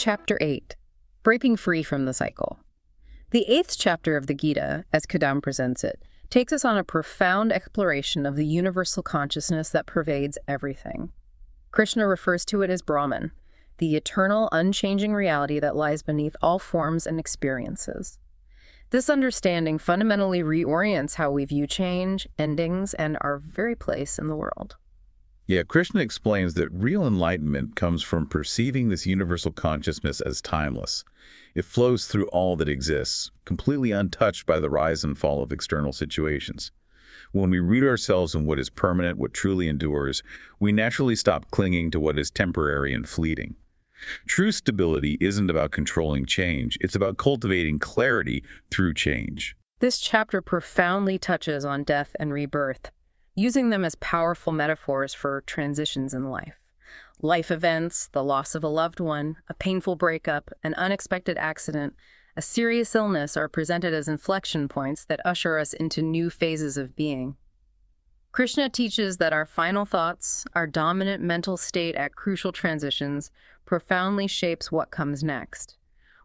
Chapter 8. Breaking Free from the Cycle. The 8th chapter of the Gita, as Kadam presents it, takes us on a profound exploration of the universal consciousness that pervades everything. Krishna refers to it as Brahman, the eternal, unchanging reality that lies beneath all forms and experiences. This understanding fundamentally reorients how we view change, endings, and our very place in the world. Yeah, Krishna explains that real enlightenment comes from perceiving this universal consciousness as timeless. It flows through all that exists, completely untouched by the rise and fall of external situations. When we root ourselves in what is permanent, what truly endures, we naturally stop clinging to what is temporary and fleeting. True stability isn't about controlling change, it's about cultivating clarity through change. This chapter profoundly touches on death and rebirth, using them as powerful metaphors for transitions in life. Life events, the loss of a loved one, a painful breakup, an unexpected accident, a serious illness are presented as inflection points that usher us into new phases of being. Krishna teaches that our final thoughts, our dominant mental state at crucial transitions, profoundly shapes what comes next.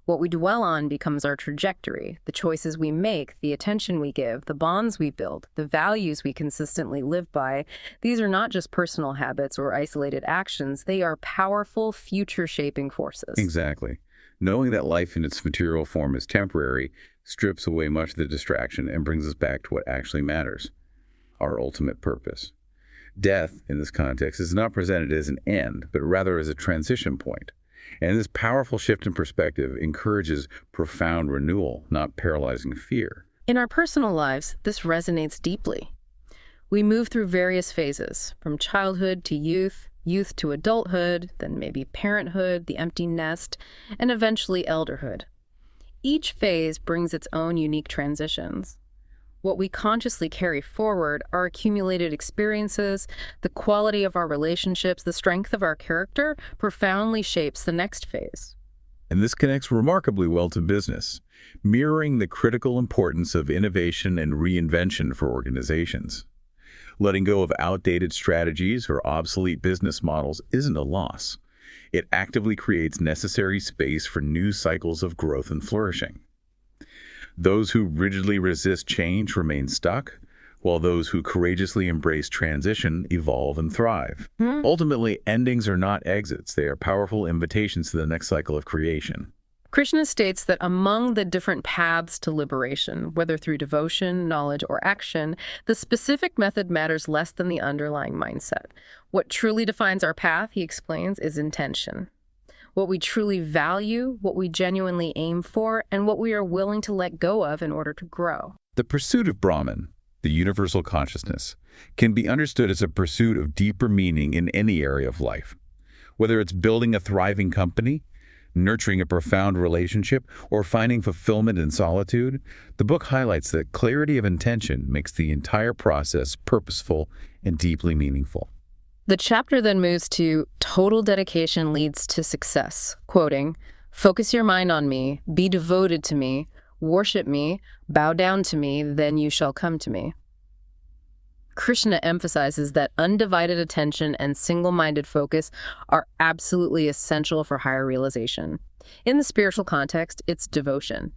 What we dwell on becomes our trajectory, the choices we make, the attention we give, the bonds we build, the values we consistently live by. These are not just personal habits or isolated actions. They are powerful, future-shaping forces. Exactly. Knowing that life in its material form is temporary strips away much of the distraction and brings us back to what actually matters, our ultimate purpose. Death, in this context, is not presented as an end, but rather as a transition point. And this powerful shift in perspective encourages profound renewal, not paralyzing fear. In our personal lives, this resonates deeply. We move through various phases, from childhood to youth, youth to adulthood, then maybe parenthood, the empty nest, and eventually elderhood. Each phase brings its own unique transitions. What we consciously carry forward, our accumulated experiences, the quality of our relationships, the strength of our character, profoundly shapes the next phase. And this connects remarkably well to business, mirroring the critical importance of innovation and reinvention for organizations. Letting go of outdated strategies or obsolete business models isn't a loss. It actively creates necessary space for new cycles of growth and flourishing. Those who rigidly resist change remain stuck, while those who courageously embrace transition evolve and thrive. Ultimately, endings are not exits. They are powerful invitations to the next cycle of creation. Krishna states that among the different paths to liberation, whether through devotion, knowledge, or action, the specific method matters less than the underlying mindset. What truly defines our path, he explains, is intention. What we truly value, what we genuinely aim for, and what we are willing to let go of in order to grow. The pursuit of Brahman, the universal consciousness, can be understood as a pursuit of deeper meaning in any area of life. Whether it's building a thriving company, nurturing a profound relationship, or finding fulfillment in solitude, the book highlights that clarity of intention makes the entire process purposeful and deeply meaningful. The chapter then moves to total dedication leads to success, quoting, "Focus your mind on me, be devoted to me, worship me, bow down to me, then you shall come to me." Krishna emphasizes that undivided attention and single-minded focus are absolutely essential for higher realization. In the spiritual context, it's devotion.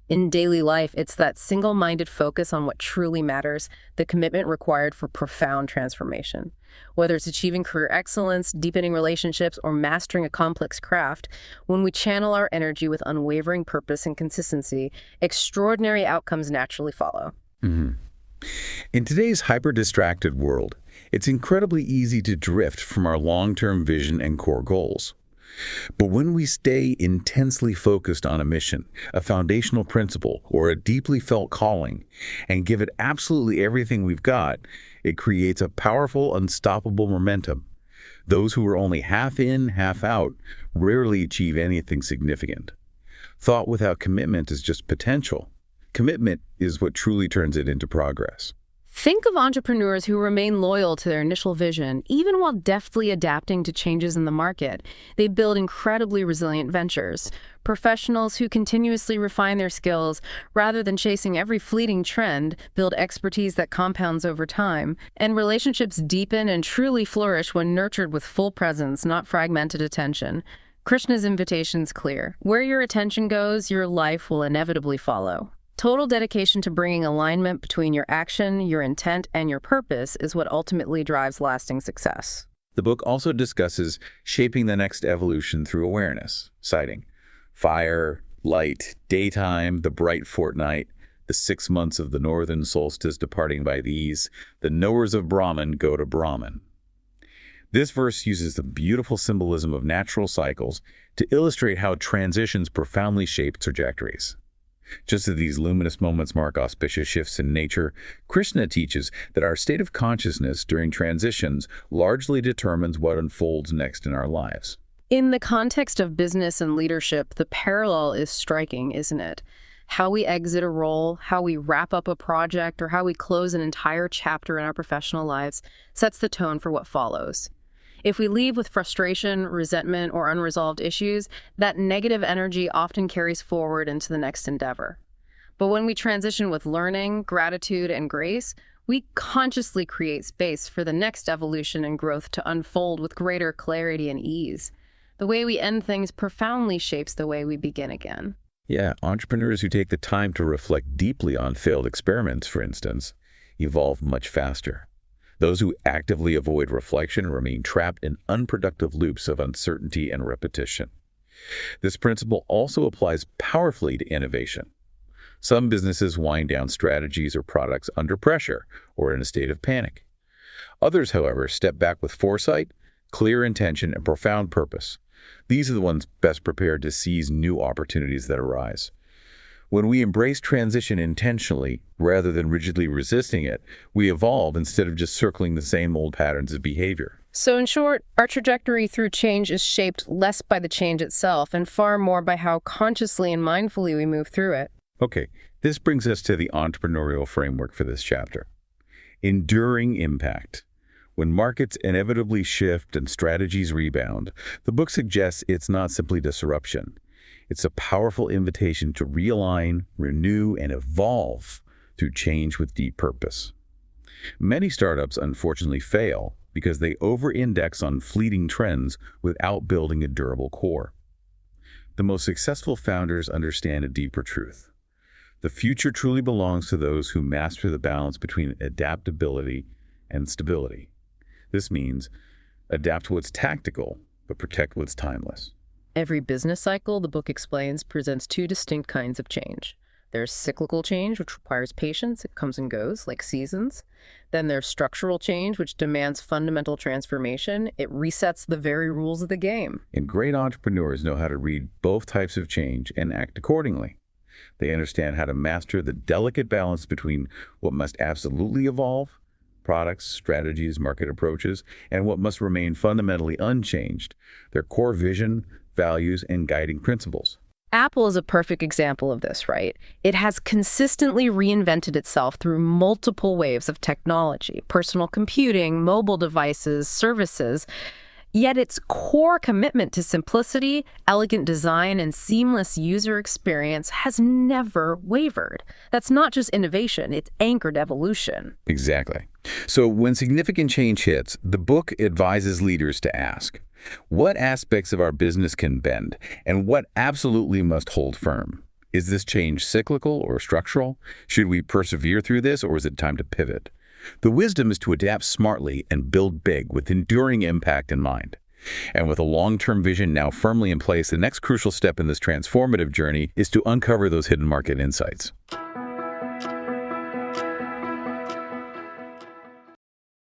In daily life, it's that single-minded focus on what truly matters, the commitment required for profound transformation. Whether it's achieving career excellence, deepening relationships, or mastering a complex craft, when we channel our energy with unwavering purpose and consistency, extraordinary outcomes naturally follow. In today's hyper-distracted world, it's incredibly easy to drift from our long-term vision and core goals. But when we stay intensely focused on a mission, a foundational principle, or a deeply felt calling, and give it absolutely everything we've got, it creates a powerful, unstoppable momentum. Those who are only half in, half out, rarely achieve anything significant. Thought without commitment is just potential. Commitment is what truly turns it into progress. Think of entrepreneurs who remain loyal to their initial vision, even while deftly adapting to changes in the market. They build incredibly resilient ventures. Professionals who continuously refine their skills, rather than chasing every fleeting trend, build expertise that compounds over time. And relationships deepen and truly flourish when nurtured with full presence, not fragmented attention. Krishna's invitation's clear. Where your attention goes, your life will inevitably follow. Total dedication to bringing alignment between your action, your intent, and your purpose is what ultimately drives lasting success. The book also discusses shaping the next evolution through awareness, citing fire, light, daytime, the bright fortnight, the 6 months of the northern solstice departing by these, the knowers of Brahman go to Brahman. This verse uses the beautiful symbolism of natural cycles to illustrate how transitions profoundly shape trajectories. Just as these luminous moments mark auspicious shifts in nature, Krishna teaches that our state of consciousness during transitions largely determines what unfolds next in our lives. In the context of business and leadership, the parallel is striking, isn't it? How we exit a role, how we wrap up a project, or how we close an entire chapter in our professional lives sets the tone for what follows. If we leave with frustration, resentment, or unresolved issues, that negative energy often carries forward into the next endeavor. But when we transition with learning, gratitude, and grace, we consciously create space for the next evolution and growth to unfold with greater clarity and ease. The way we end things profoundly shapes the way we begin again. Yeah, entrepreneurs who take the time to reflect deeply on failed experiments, for instance, evolve much faster. Those who actively avoid reflection remain trapped in unproductive loops of uncertainty and repetition. This principle also applies powerfully to innovation. Some businesses wind down strategies or products under pressure or in a state of panic. Others, however, step back with foresight, clear intention, and profound purpose. These are the ones best prepared to seize new opportunities that arise. When we embrace transition intentionally, rather than rigidly resisting it, we evolve instead of just circling the same old patterns of behavior. So in short, our trajectory through change is shaped less by the change itself and far more by how consciously and mindfully we move through it. Okay, this brings us to the entrepreneurial framework for this chapter. Enduring impact. When markets inevitably shift and strategies rebound, the book suggests it's not simply disruption. It's a powerful invitation to realign, renew, and evolve through change with deep purpose. Many startups unfortunately fail because they over-index on fleeting trends without building a durable core. The most successful founders understand a deeper truth. The future truly belongs to those who master the balance between adaptability and stability. This means adapt what's tactical, but protect what's timeless. Every business cycle, the book explains, presents two distinct kinds of change. There's cyclical change, which requires patience. It comes and goes, like seasons. Then there's structural change, which demands fundamental transformation. It resets the very rules of the game. And great entrepreneurs know how to read both types of change and act accordingly. They understand how to master the delicate balance between what must absolutely evolve, products, strategies, market approaches, and what must remain fundamentally unchanged, their core vision, values, and guiding principles. Apple is a perfect example of this, right? It has consistently reinvented itself through multiple waves of technology, personal computing, mobile devices, services. Yet its core commitment to simplicity, elegant design, and seamless user experience has never wavered. That's not just innovation, it's anchored evolution. Exactly. So when significant change hits, the book advises leaders to ask, what aspects of our business can bend, and what absolutely must hold firm? Is this change cyclical or structural? Should we persevere through this, or is it time to pivot? The wisdom is to adapt smartly and build big with enduring impact in mind. And with a long-term vision now firmly in place, the next crucial step in this transformative journey is to uncover those hidden market insights.